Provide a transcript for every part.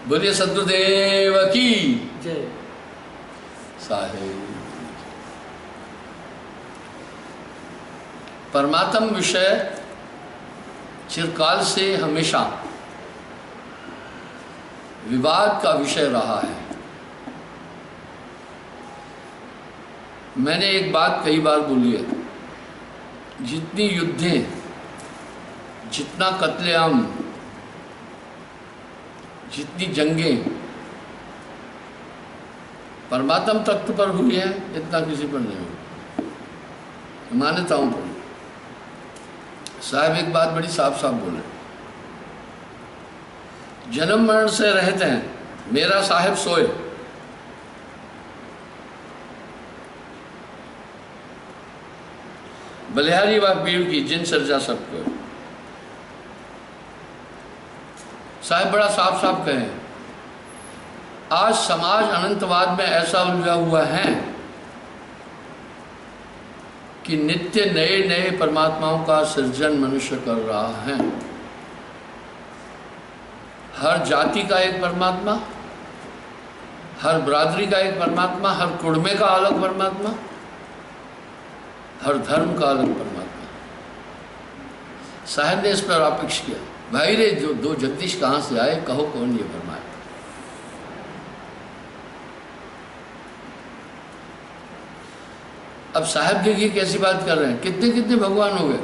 बोलिए सद्गुरुदेव की जय। साहेब। परमात्म विषय चिरकाल से हमेशा विवाद का विषय रहा है। मैंने एक बात कई बार बोली है, जितनी युद्धें, जितना कत्लेआम, जितनी जंगें परमात्म तख्त पर हुई है, इतना किसी पर नहीं हुई, मान्यताओं पर। साहब एक बात बड़ी साफ साफ बोले, जन्म मरण से रहते हैं, मेरा साहेब सोए। बलिहारी व पीड़ की जिन सर्जा सबको। साहब बड़ा साफ साफ कहें, आज समाज अनंतवाद में ऐसा उलझा हुआ है कि नित्य नए नए परमात्माओं का सृजन मनुष्य कर रहा है। हर जाति का एक परमात्मा, हर बरादरी का एक परमात्मा, हर कुड़मे का अलग परमात्मा, हर धर्म का अलग परमात्मा। साहब ने इस पर अपेक्ष किया, भाई रे जो दो जगदीश कहाँ से आए, कहो कौन ये परमात्मा। अब साहब देखिए कैसी बात कर रहे हैं, कितने कितने भगवान हो गए।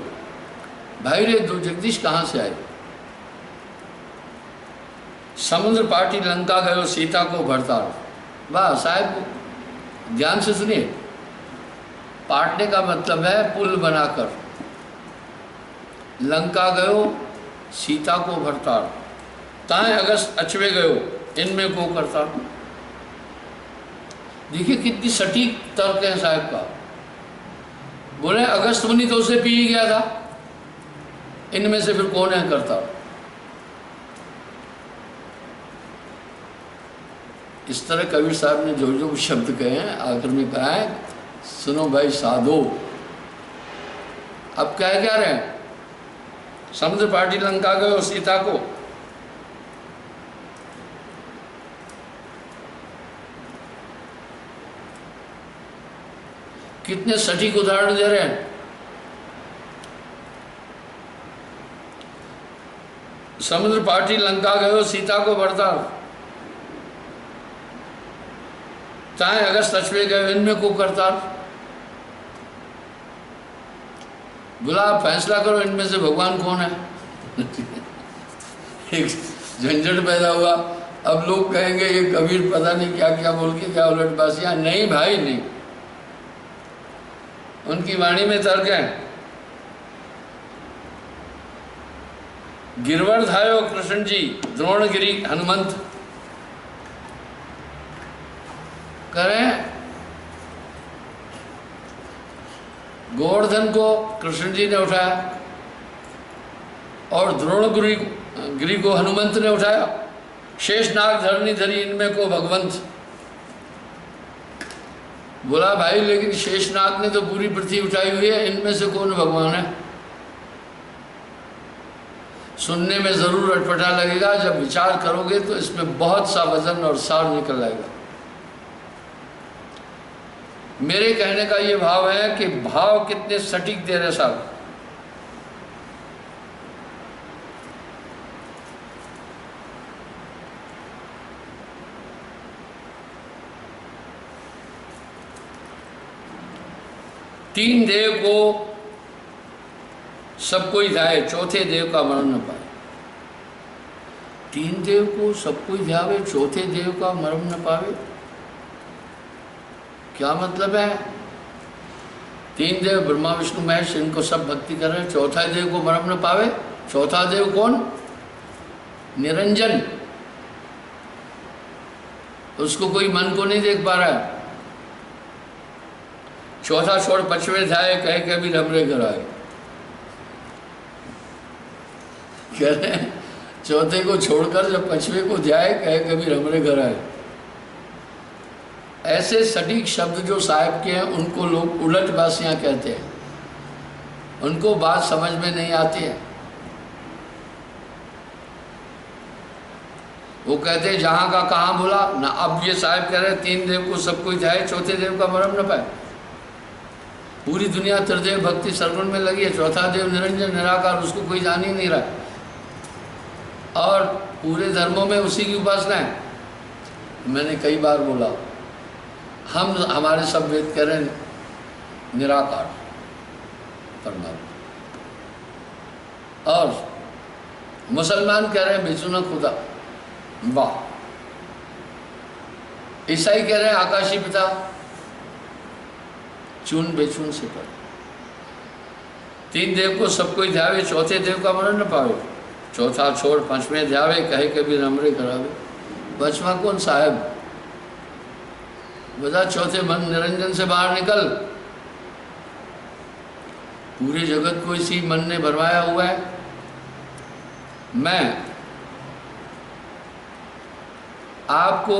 भाई रे दो जगदीश कहाँ से आए। समुद्र पाटी लंका गयो सीता को भरतार। वाह साहब, ध्यान से सुनिए। पाटने का मतलब है पुल बनाकर। लंका गयो सीता को भरतार, ताए अगस्त अचवे गयो इनमें को करतार। देखिए कितनी सटीक तर्क है साहब का। बोले अगस्त मुनि तो उसे पी ही गया था, इनमें से फिर कौन है करता। इस तरह कबीर साहब ने जो जो शब्द कहे हैं, आखिर में कहा है सुनो भाई साधो। अब कह क्या रहे हैं, समुद्र पाटी लंका गए सीता को। कितने सटीक उदाहरण दे रहे हैं। समुद्र पाटी लंका गयो सीता को भरतार, चाहे अगस्त अश्वे गए इनमें को करतार। बोला फैसला करो इनमें से भगवान कौन है। एक झंझट पैदा हुआ। अब लोग कहेंगे ये कबीर पता नहीं क्या क्या बोल के क्या उलटबाजियां। नहीं भाई नहीं, उनकी वाणी में तर्क है। गिरवर धायो कृष्ण जी द्रोणगिरी हनुमंत करें। गोवर्धन को कृष्ण जी ने उठाया और द्रोणगिरी को हनुमंत ने उठाया। शेषनाग धरनी धरी इनमें को भगवंत। बोला भाई लेकिन शेषनाग ने तो पूरी पृथ्वी उठाई हुई है, इनमें से कौन भगवान है। सुनने में जरूर अटपटा लगेगा, जब विचार करोगे तो इसमें बहुत सा वजन और सार निकल आएगा। मेरे कहने का ये भाव है कि भाव कितने सटीक दे रहे साहब। तीन देव को सब कोई ध्याए, चौथे देव का मरण न पाए। तीन देव को सब कोई ध्यावे, चौथे देव का मरण न पावे। क्या मतलब है। तीन देव ब्रह्मा विष्णु महेश, इनको सब भक्ति कर रहे हैं, चौथा देव को मरण न पावे। चौथा देव कौन। निरंजन, उसको कोई मन को नहीं देख पा रहा है। चौथा छोड़ पचवे ध्याए कहे कभी हमरे घर आए। कह रहे हैं चौथे को छोड़कर जब पचवे को ध्याए कहे कभी हमरे घर आए। ऐसे सटीक शब्द जो साहिब के हैं उनको लोग उलट बासियां कहते हैं, उनको बात समझ में नहीं आती है। वो कहते जहाँ का कहाँ बोला ना। अब ये साहब कह रहे तीन देव को सब कोई जाए, चौथे देव का मरम न पाए। पूरी दुनिया त्रिदेव भक्ति सरगुण में लगी है, चौथा देव निरंजन निराकार, उसको कोई जान ही नहीं रहा। और पूरे धर्मों में उसी की उपासना है। मैंने कई बार बोला, हमारे सब वेद कह रहे हैं निराकार परमात्मा, और मुसलमान कह रहे हैं बेचुना खुदा। वाह! ईसाई कह रहे हैं आकाशी पिता, चून बेचून से पर। तीन देव को सब कोई ध्यावे, चौथे देव का मरण न पावे। चौथा छोड़ पांचवें ध्यावे, कहे कभी नमरे करावे। पांचवा कौन साहब? बता, चौथे मन निरंजन से बाहर निकल। पूरे जगत को इसी मन ने भरवाया हुआ है। मैं आपको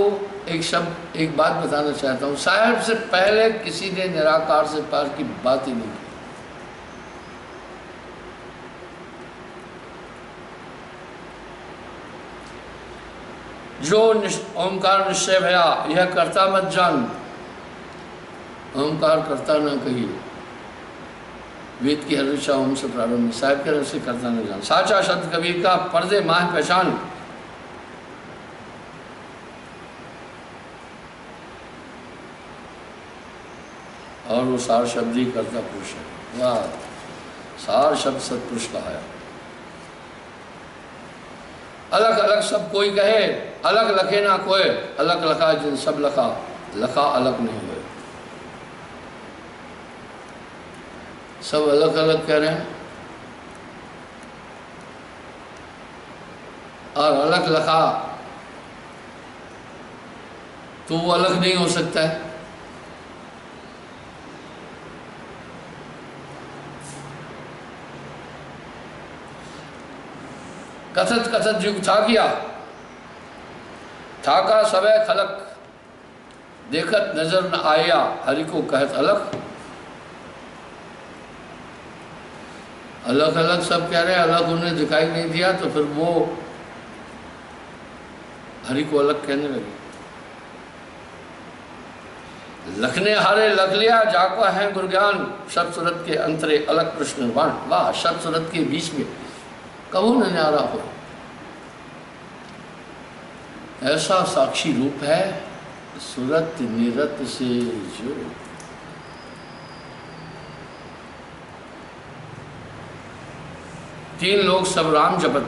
एक शब्द, एक बात बताना चाहता हूँ। साहब से पहले किसी ने निराकार से पार की बात ही नहीं की। जो ओंकार निश्चय भया, यह करता मत जान। ओंकार करता ना कहिए। वेद की हर ऋचा ओम से प्रारंभ, साहब के रस से करता न जान। साचा शब्द कबीर का, पर्दे माह पहचान। और वो सार शब्द ही करता पुरुष है। वाह! सार शब्द सतपुरुष कहा है। अलग अलग सब कोई कहे, अलग लखे ना कोई। अलग लखा जिन सब लखा, लखा अलग नहीं हुए। सब अलग अलग कह रहे हैं, और अलग लखा तो वो अलग नहीं हो सकता है। कथत कथत युग था किया, था का सवै खलक। देखत नजर न आया, हरि को कहत अलग। अलग अलग सब कह रहे हैं, अलग उन्हें दिखाई नहीं दिया, तो फिर वो हरि को अलग कहने लगे। लखने हारे लख लिया, जाको है गुरज्ञान। शब्द सूरत के अंतरे अलग कृष्ण निर्वाण। वाह! शब्द सूरत के बीच में कबू न न्यारा हो, ऐसा साक्षी रूप है सूरत निरत से जो। तीन लोग सब राम जपत,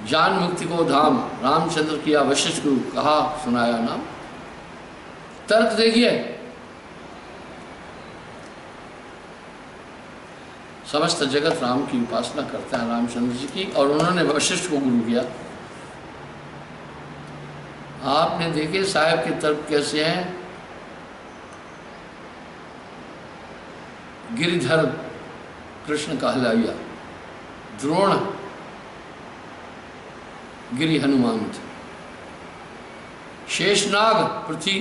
जान मुक्ति को धाम। रामचंद्र किया वशिष्ठ गुरु, कहा सुनाया नाम। तर्क देखिए, समस्त जगत राम की उपासना करता है, रामचंद्र जी की, और उन्होंने वशिष्ठ को गुरु किया। आपने देखे साहब के तर्क कैसे हैं। गिरिधर कृष्ण कहलाया, द्रोण गिरि हनुमान थे, शेषनाग पृथ्वी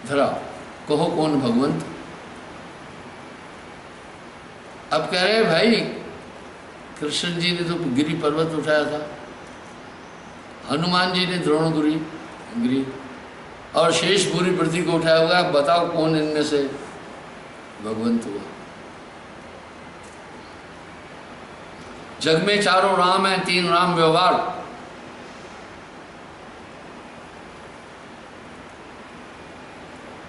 धरा, कहो कौन भगवंत। अब कह रहे भाई, कृष्ण जी ने तो गिरि पर्वत उठाया था, हनुमान जी ने द्रोण गिरि, और शेष पूरी पृथ्वी को उठाया हुआ। बताओ कौन इनमें से भगवंत हुआ। जग में चारों राम हैं, तीन राम व्यवहार।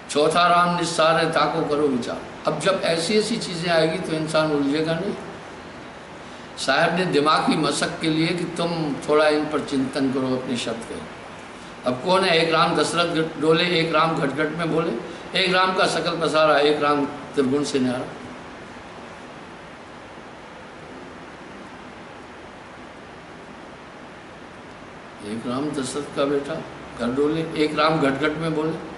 चौथा राम निस्सार है, ताको करो विचार। अब जब ऐसी ऐसी चीजें आएगी तो इंसान उलझेगा नहीं। साहब ने दिमाग की मशक के लिए कि तुम थोड़ा इन पर चिंतन करो, अपने शब्द करो। अब कौन है? एक राम दशरथ डोले, एक राम घट घट में बोले, एक राम का सकल पसारा, एक राम त्रिगुण से न्यारा। एक राम दशरथ का बेटा कर डोले, एक राम घट घट में बोले,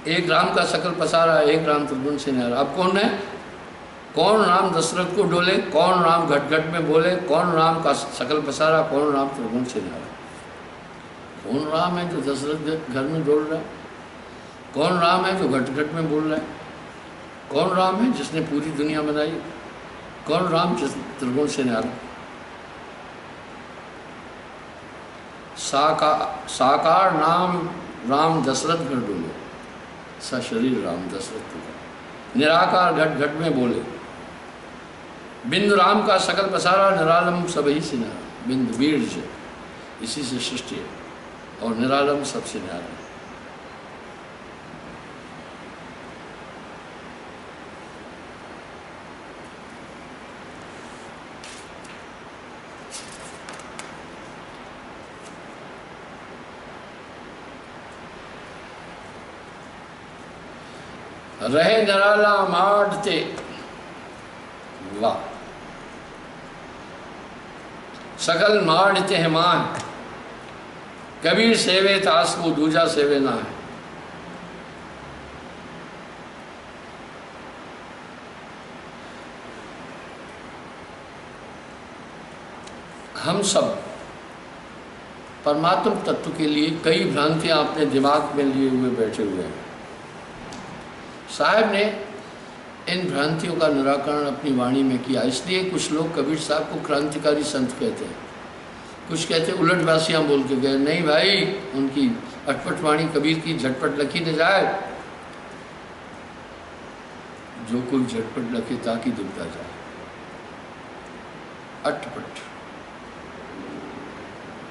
एक राम का सकल पसारा, एक राम त्रिगुण से न्यारा। अब कौन है? कौन राम दशरथ को डोले, कौन राम घट घट में बोले, कौन राम का सकल पसारा, कौन राम त्रिगुण से न्यारा। कौन राम है जो दशरथ घर में डोल रहा है? कौन राम है जो घट घट में बोल रहा है? कौन राम है जिसने पूरी दुनिया बनाई? कौन राम जिस त्रिगुण से न्यारा? साकार नाम राम दशरथ घर डोले, सा शरीर राम दशरथ का। निराकार घट घट में बोले, बिंदु राम का सकल पसारा, निरालम सबही से नारा। बिंदु बीज इसी से सृष्टि है, और निरालम सबसे न्यारा। रहे निराला माडते, वाह, सकल माडते हैं मान, कबीर सेवे तास को दूजा सेवे ना है। हम सब परमात्म तत्व के लिए कई भ्रांतियां अपने दिमाग में लिए हुए बैठे हुए हैं। साहब ने इन भ्रांतियों का निराकरण अपनी वाणी में किया। इसलिए कुछ लोग कबीर साहब को क्रांतिकारी संत कहते हैं, कुछ कहते हैं उलट बासियाँ बोल के गए। नहीं भाई, उनकी अटपट वाणी कबीर की झटपट लखी न जाए। जो कोई झटपट लखे ताकि दुबता जाए। अटपट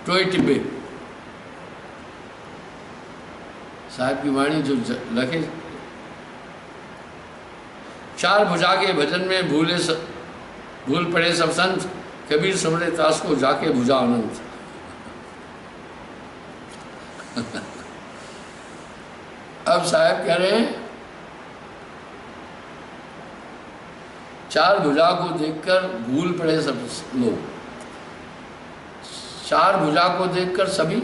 टोई टिब्बे साहब की वाणी जो लखे। चार भुजा के भजन में भूल पड़े सब संत, कबीर समरे तास को जाके भुजा अनंत। अब साहब कह रहे हैं, चार भुजा को देखकर भूल पड़े सब लोग। चार भुजा को देखकर सभी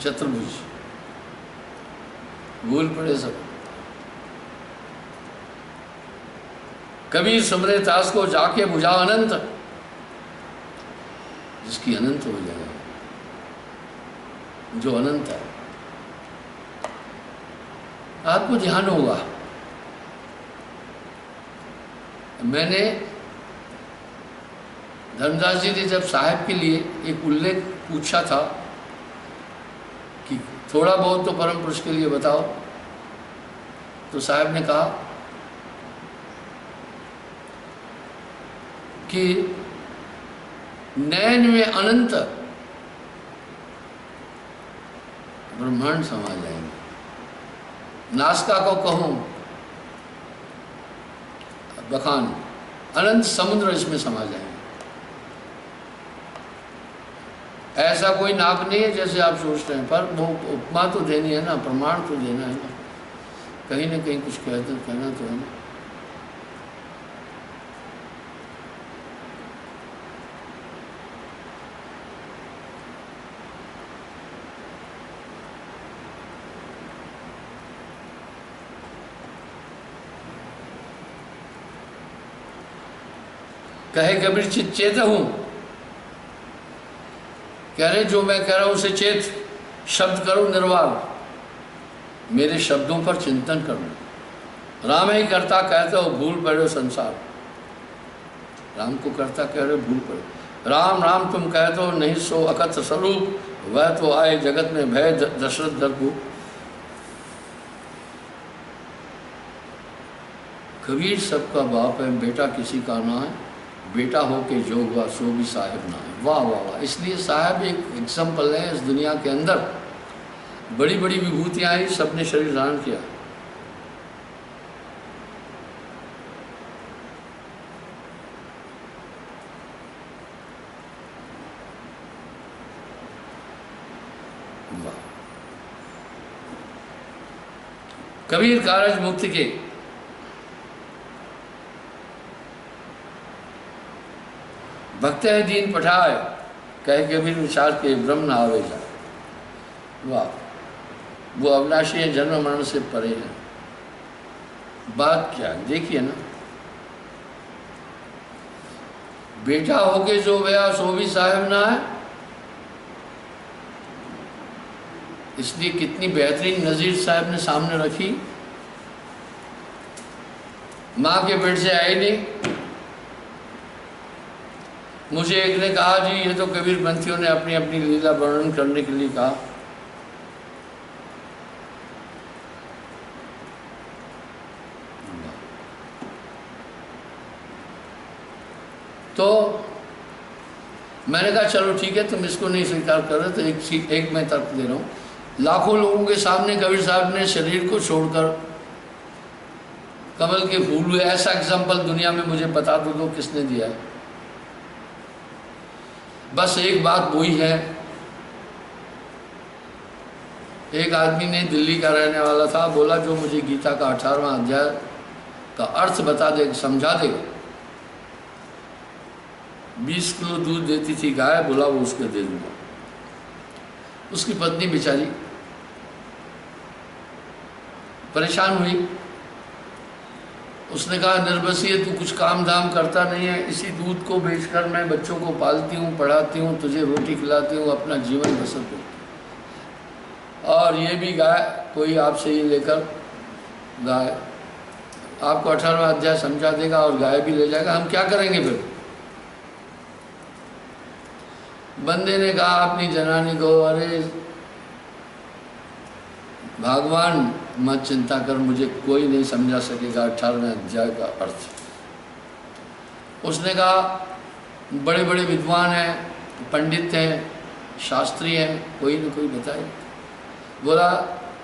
चतुर्भुज भूल पड़े सब। कबीर सुमरे तास को जाके भुजा अनंत, जिसकी अनंत हो जाए, जो अनंत है। आपको ध्यान होगा, मैंने धर्मदास जी ने जब साहब के लिए एक उल्लेख पूछा था कि थोड़ा बहुत तो परम पुरुष के लिए बताओ, तो साहब ने कहा कि नयन में अनंत ब्रह्मांड समा जाएंगे। नासिका को कहूं बखान, अनंत समुद्र इसमें समा जाएंगे। ऐसा कोई नाक नहीं है जैसे आप सोचते हैं, पर वो उपमा तो देनी है ना, प्रमाण तो देना है ना, कहीं ना कहीं कुछ कहना तो है ना। कहे कबीर चित चेत हूं, कह रहे जो मैं कह रहा हूं उसे चेत, शब्द करो निर्वाल, मेरे शब्दों पर चिंतन करो। राम ही करता कहते हो भूल पड़े संसार, राम को करता कह रहे भूल पड़े। राम राम तुम कहते हो नहीं सो अकथ स्वरूप, वह तो आए जगत में भय दशरथ दर को। कबीर सबका बाप है, बेटा किसी का ना है, बेटा हो के जो हुआ सो भी साहिब ना है। वाह वाह वाह। इसलिए साहब एक एग्जाम्पल है इस दुनिया के अंदर। बड़ी बड़ी विभूतियाँ आई, सबने शरीर धारण किया। वाह। कबीर कारज मुक्ति के भक्त है दीन पठाए, कह के भी विचार के ब्रह्म न आवे जा। वाह, वो अविनाशी है, जन्म मरण से परे है। बात क्या देखिए ना, बेटा होके जो गया सो भी साहिब ना है। इसलिए कितनी बेहतरीन नज़ीर साहब ने सामने रखी। माँ के पेट से आई नहीं, मुझे एक ने कहा जी ये तो कबीर पंथियों ने अपनी अपनी लीला वर्णन करने के लिए कहा। तो मैंने कहा चलो ठीक है, तुम इसको नहीं स्वीकार कर रहे तो एक मैं तर्क दे रहा हूँ। लाखों लोगों के सामने कबीर साहब ने शरीर को छोड़कर कमल के फूल हुए, ऐसा एग्जाम्पल दुनिया में मुझे बता दो किसने दिया है? बस एक बात वही है, एक आदमी ने दिल्ली का रहने वाला था, बोला जो मुझे गीता का 18वां अध्याय का अर्थ बता दे, समझा देगा। 20 किलो दूध देती थी गाय, बोला वो उसको दे दूंगा। उसकी पत्नी बेचारी परेशान हुई। उसने कहा निर्बसीय तू कुछ काम धाम करता नहीं है, इसी दूध को बेचकर मैं बच्चों को पालती हूँ, पढ़ाती हूँ, तुझे रोटी खिलाती हूँ, अपना जीवन बसर करती हूँ। और ये भी गाय कोई आपसे ये लेकर गाय आपको 18वां अध्याय समझा देगा और गाय भी ले जाएगा, हम क्या करेंगे फिर? बंदे ने कहा अपनी जनानी को, अरे भगवान मत चिंता कर, मुझे कोई नहीं समझा सकेगा 18वें अध्याय का अर्थ। उसने कहा बड़े बड़े विद्वान हैं, पंडित हैं, शास्त्री हैं, कोई न कोई बताए। बोला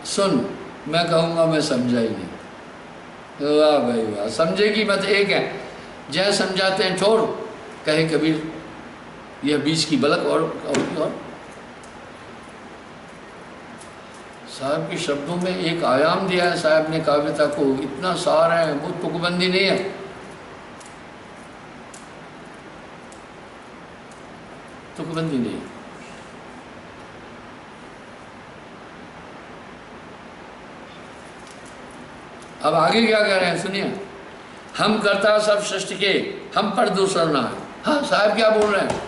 सुन, मैं कहूँगा मैं समझा ही नहीं। वाह भाई वाह, समझे की मत एक है, जय समझाते हैं छोड़, कहे कबीर यह बीच की बलक और साहब के शब्दों में एक आयाम दिया है साहब ने काव्यता को, इतना सार है, वो तुकबंदी नहीं है। तुकबंदी नहीं है। अब आगे क्या कह रहे हैं सुनिए, हम करता सब सृष्टि के, हम पर दूसरा ना है। हाँ साहब क्या बोल रहे हैं?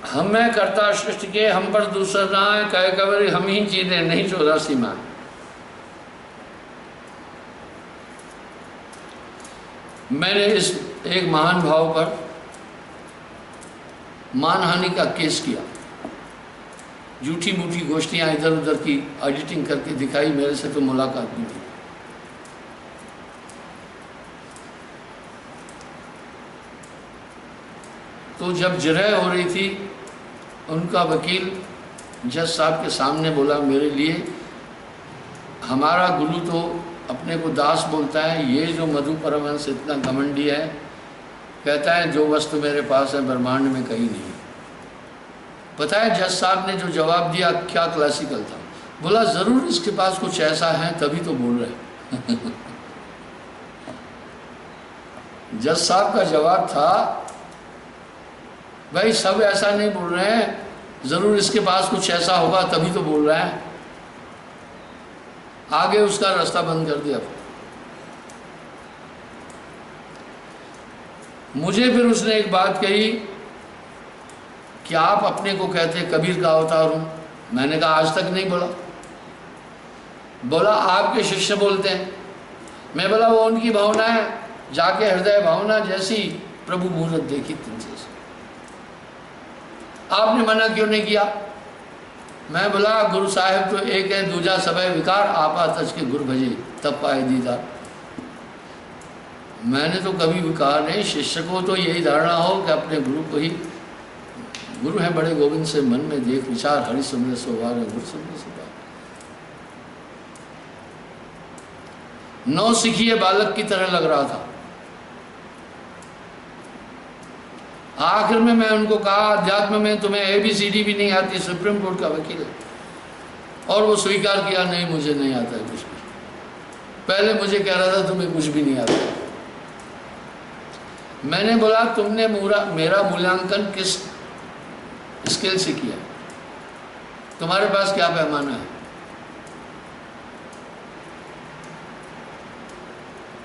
हम मैं करता सृष्टि के, हम पर दूसरा ना है, कहे कबीर हम ही चीजें नहीं 84 माँ। मैंने इस एक महान भाव पर मानहानि का केस किया, झूठी मूठी गोष्ठियां इधर उधर की एडिटिंग करके दिखाई, मेरे से तो मुलाकात नहीं हुई। तो जब जिरह हो रही थी, उनका वकील जज साहब के सामने बोला, मेरे लिए हमारा गुरु तो अपने को दास बोलता है, ये जो मधु परमहंस इतना घमंडी है, कहता है जो वस्तु मेरे पास है ब्रह्मांड में कहीं नहीं। पता है जज साहब ने जो जवाब दिया क्या क्लासिकल था? बोला ज़रूर इसके पास कुछ ऐसा है तभी तो बोल रहे। जज साहब का जवाब था, भाई सब ऐसा नहीं बोल रहे हैं, ज़रूर इसके पास कुछ ऐसा होगा तभी तो बोल रहा है। आगे उसका रास्ता बंद कर दिया। मुझे फिर उसने एक बात कही कि आप अपने को कहते कबीर का अवतार हूं। मैंने कहा आज तक नहीं बोला। बोला आपके शिष्य बोलते हैं। मैं बोला वो उनकी भावना है, जाके हृदय भावना जैसी प्रभु मूरत देखी तुमसे, आपने मना क्यों नहीं किया? मैं बोला गुरु साहिब तो एक है, दूजा सबे विकार, आपा तज के गुरु भजे तब पाए दीदार। मैंने तो कभी विकार नहीं, शिष्य को तो यही धारणा हो कि अपने गुरु को ही गुरु है, बड़े गोविंद से मन में देख विचार, हरि सुमरे सोभाग है गुरु सुमरे सोभाग। नौ सिखिए बालक की तरह लग रहा था। आखिर में मैं उनको कहा अध्यात्म में तुम्हें ABCD भी नहीं आती, सुप्रीम कोर्ट का वकील है। और वो स्वीकार किया, नहीं मुझे नहीं आता है कुछ भी। पहले मुझे कह रहा था तुम्हें कुछ भी नहीं आता। मैंने बोला तुमने मेरा मूल्यांकन किस स्केल से किया? तुम्हारे पास क्या पैमाना है?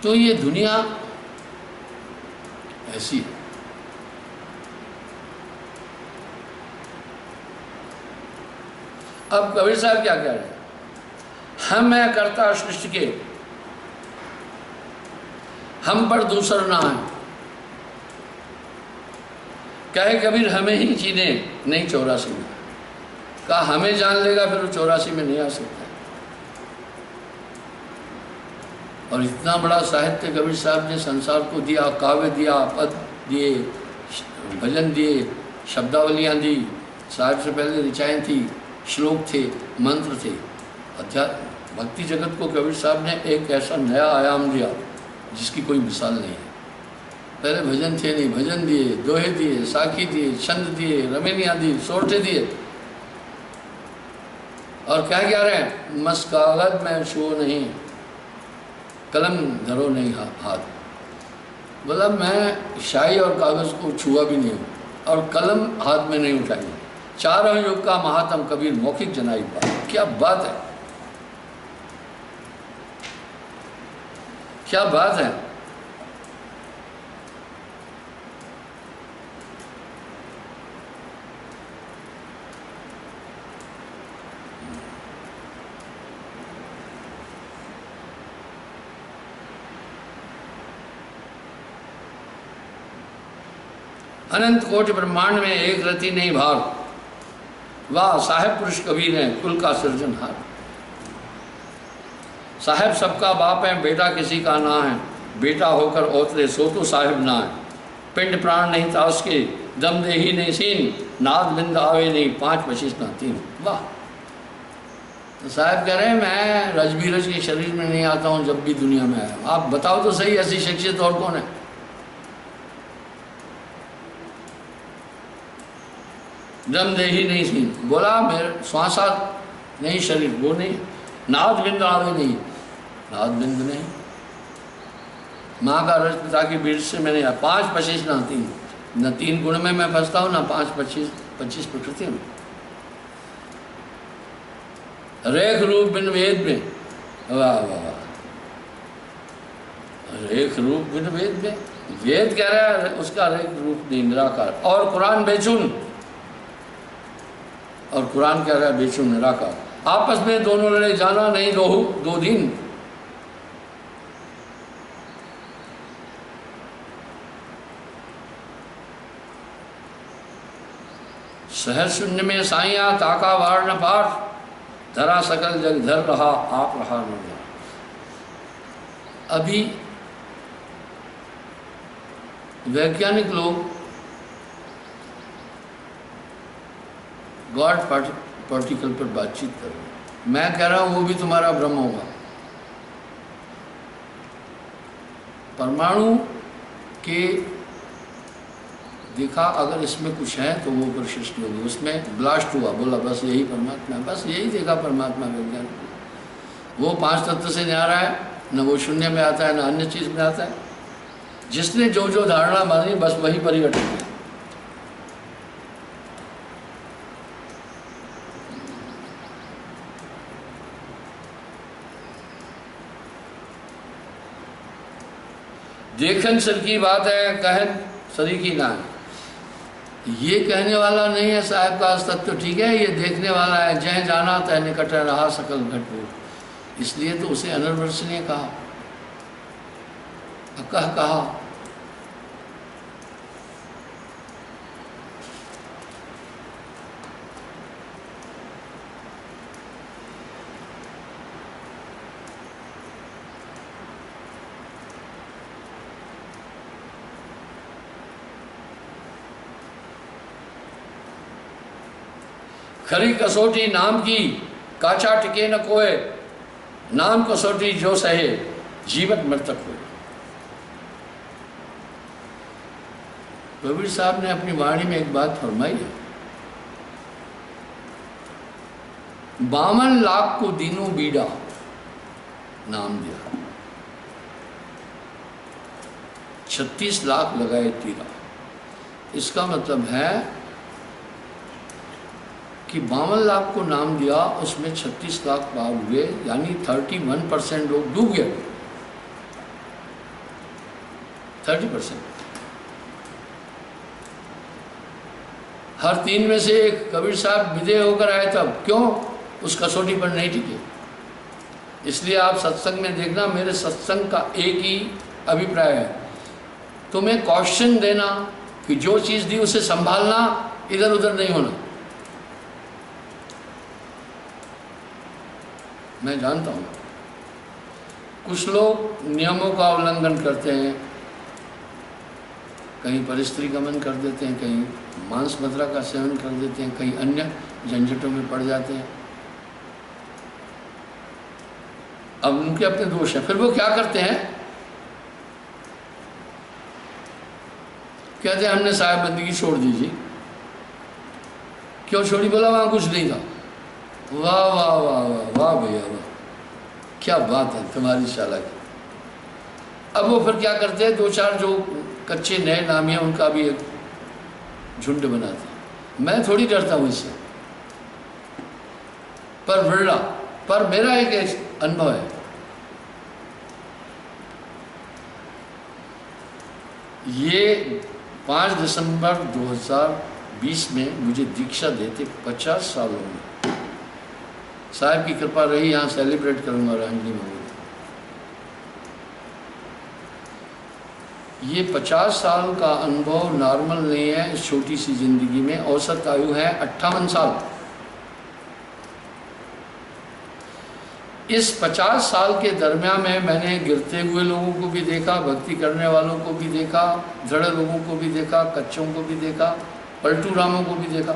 तो ये दुनिया ऐसी है। अब कबीर साहब क्या कह रहे हैं? हम मैं करता सृष्टि के, हम पर दूसर ना है। कहे कबीर हमें ही चीने नहीं 84 में, कहा हमें जान लेगा फिर वो 84 में नहीं आ सकता। और इतना बड़ा साहित्य कबीर साहब ने संसार को दिया, काव्य दिया, पद दिए, भजन दिए, शब्दावलियाँ दी, साहिब से पहले ऋचाएँ थी, श्लोक थे, मंत्र थे। अध्यात्म भक्ति जगत को कबीर साहब ने एक ऐसा नया आयाम दिया जिसकी कोई मिसाल नहीं है। पहले भजन थे नहीं, भजन दिए, दोहे दिए, साखी दिए, छंद दिए, रमेनियाँ दी, सोरठे दिए। और क्या कह रहे हैं, मस कागज में छुओ नहीं, कलम धरो नहीं हाथ। बोला मैं शाही और कागज़ को छुआ भी नहीं हूँ और कलम हाथ में नहीं उठाई। चारों युग का महात्म कबीर मौखिक जनाई बात। क्या बात है, क्या बात है। अनंत कोटि ब्रह्मांड में एक रति नहीं भार, वाह साहेब पुरुष कबीर हैं कुल का सृजनहार। साहेब सबका बाप है, बेटा किसी का ना है, बेटा होकर ओतरे सो तो साहेब ना है। पिंड प्राण नहीं था उसके, दम दे ही नहीं सीन, नाद बिंद आवे नहीं, 5 25 ना 3। वाह। तो साहब कह रहे हैं मैं रजबीरज के शरीर में नहीं आता हूँ जब भी दुनिया में आया। आप बताओ तो सही ऐसी शख्सियत और कौन है। दम दे ही नहीं सी, बोला मेरे श्वासा नहीं शरीर वो नहीं, नाद बिंद आवे नहीं, नाद बिंद नहीं। माँ का रस पिता की बीज से मैंने 5 25 ना 3, न 3 गुण में मैं फंसता हूँ, ना 5 25 प्रकृति में। रेख रूप बिन वेद में, वाह वाह वाह, रेख रूप बिन वेद में, वेद कह रहा है उसका रेख रूप नहीं, निराकार। और कुरान बेचुन, और कुरान कह रहा है बेचुन निराकार। आपस में दोनों लड़े जाना नहीं दो दिन। सहज शून्य में साइया ताका वार न पार, धरा सकल जग धर रहा आप रहा न जा। अभी वैज्ञानिक लोग गॉड पार्टिकल पर बातचीत कर रहे हैं। मैं कह रहा हूं वो भी तुम्हारा भ्रम होगा। परमाणु के देखा अगर इसमें कुछ है तो वो ऊपर सृष्टि होगी, उसमें ब्लास्ट हुआ, बोला बस यही परमात्मा है, बस यही देखा परमात्मा वैज्ञानिक। वो 5 तत्व से नहीं आ रहा है, न वो शून्य में आता है, न अन्य चीज में आता है। जिसने जो जो धारणा मानी बस वही परिवर्तन है। देखन सर की बात है, कहन सरी की ना है। ये कहने वाला नहीं है साहब का अस्तित्व, ठीक है, ये देखने वाला है। जय जाना तय निकट रहा सकल घटपुर, इसलिए तो उसे अनर्वचनीय कहा, कहा। खरी कसौटी नाम की, काचा टिके न कोय, नाम कसौटी जो सहे, जीवत मृतक हो। कबीर साहब ने अपनी वाणी में एक बात फरमाई है, 52 लाख को दीनों बीड़ा नाम दिया, 36 लाख लगाए तीरा। इसका मतलब है कि 52 लाख को नाम दिया, उसमें 36 लाख पार हुए, यानी 31% लोग डूब गए। 30%, हर 3 में से एक कबीर साहब विदेह होकर आए। तब क्यों? उस कसौटी पर नहीं टिके। इसलिए आप सत्संग में देखना, मेरे सत्संग का एक ही अभिप्राय है। तुम्हें क्वेश्चन देना कि जो चीज़ दी उसे संभालना, इधर उधर नहीं होना। मैं जानता हूँ कुछ लोग नियमों का उल्लंघन करते हैं, कहीं परिस्त्री गमन कर देते हैं, कहीं मांस मदिरा का सेवन कर देते हैं, कहीं अन्य झंझटों में पड़ जाते हैं। अब उनके अपने दोष हैं। फिर वो क्या करते हैं, कहते हैं हमने साहिब बंदगी छोड़ दीजिए। क्यों छोड़ी? बोला वहां कुछ नहीं था। वाह वाह वाह वाह वाह भैया वाह, क्या बात है तुम्हारी चालाकी। अब वो फिर क्या करते हैं, दो चार जो कच्चे नए नामी हैं उनका भी एक झुंड बनाते हैं। मैं थोड़ी डरता हूँ इससे, पर बिरला, पर मेरा एक अनुभव है। ये 5 दिसंबर 2020 में मुझे दीक्षा देते 50 सालों में। साहब की कृपा रही, यहाँ सेलिब्रेट करूँगा रंजनी मंदिर। ये 50 साल का अनुभव नॉर्मल नहीं है इस छोटी सी जिंदगी में। औसत आयु है 58 साल। इस 50 साल के दरमियान में मैंने गिरते हुए लोगों को भी देखा, भक्ति करने वालों को भी देखा, दृढ़ लोगों को भी देखा, कच्चों को भी देखा, पलटू रामों को भी देखा।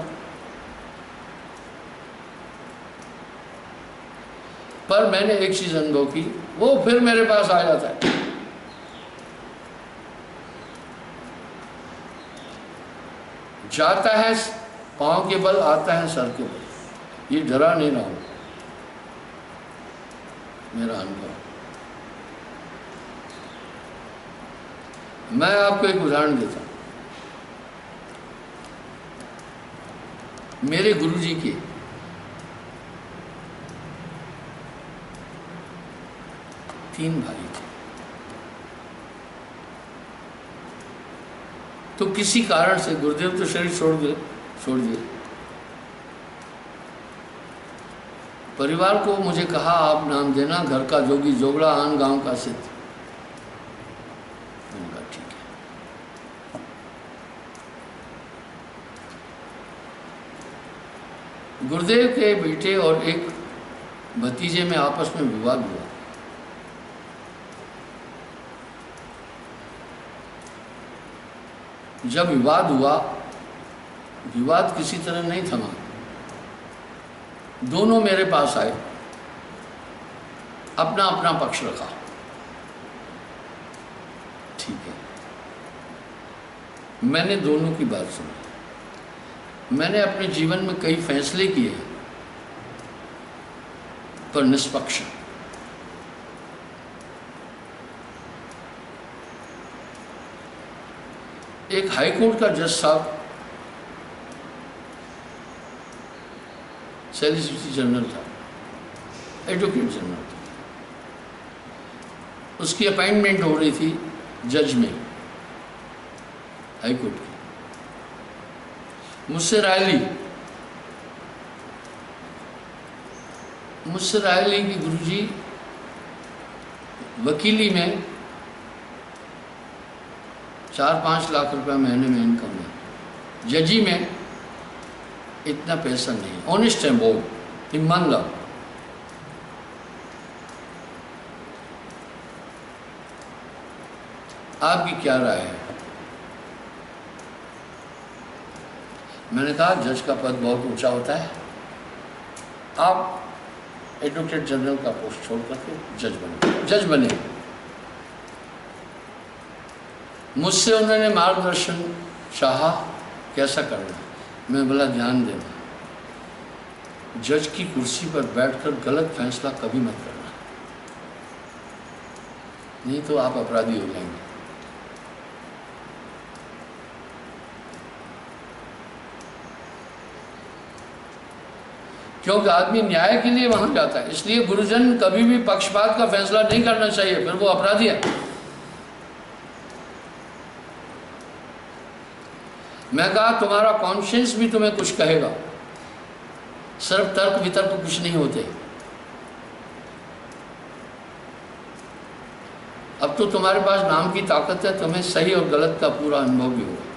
पर मैंने एक चीज अनुभव की, वो फिर मेरे पास आ जाता है। जाता है पांव के बल, आता है सर के बल। ये डरा नहीं रहा हूं, मेरा अनुभव। मैं आपको एक उदाहरण देता हूं। मेरे गुरुजी के 3 भाई थे। तो किसी कारण से गुरुदेव तो शरीर छोड़ दिए। परिवार को मुझे कहा आप नाम देना, घर का जोगी जोगड़ा, आन गांव का सिद्ध। मैंने कहा ठीक है। गुरुदेव के बेटे और एक भतीजे में आपस में विवाद हुआ। जब विवाद हुआ, विवाद किसी तरह नहीं थमा। दोनों मेरे पास आए, अपना अपना पक्ष रखा। ठीक है, मैंने दोनों की बात सुनी। मैंने अपने जीवन में कई फैसले किए हैं, पर निष्पक्ष। एक हाईकोर्ट का जज साहब सॉलिसिटर जनरल था, एडवोकेट जनरल था। उसकी अपॉइंटमेंट हो रही थी जज में, हाईकोर्ट की। मुझसे राय ली कि गुरुजी वकीली में 4-5 लाख रुपया महीने में इनकम है, जजी में इतना पैसा नहीं। ऑनेस्ट है, बहुत ईमानदार। आपकी क्या राय है? मैंने कहा जज का पद बहुत ऊंचा होता है, आप एडवोकेट जनरल का पोस्ट छोड़ करके जज बने। मुझसे उन्होंने मार्गदर्शन चाहा, कैसा करना। मैं बोला ध्यान देना, जज की कुर्सी पर बैठकर गलत फैसला कभी मत करना, नहीं तो आप अपराधी हो जाएंगे। क्योंकि आदमी न्याय के लिए वहां जाता है, इसलिए गुरुजन कभी भी पक्षपात का फैसला नहीं करना चाहिए, फिर वो अपराधी है। मैं कहा तुम्हारा कॉन्शियंस भी तुम्हें कुछ कहेगा, सिर्फ तर्क वितर्क कुछ नहीं होते। अब तो तुम्हारे पास नाम की ताकत है, तुम्हें सही और गलत का पूरा अनुभव भी होगा।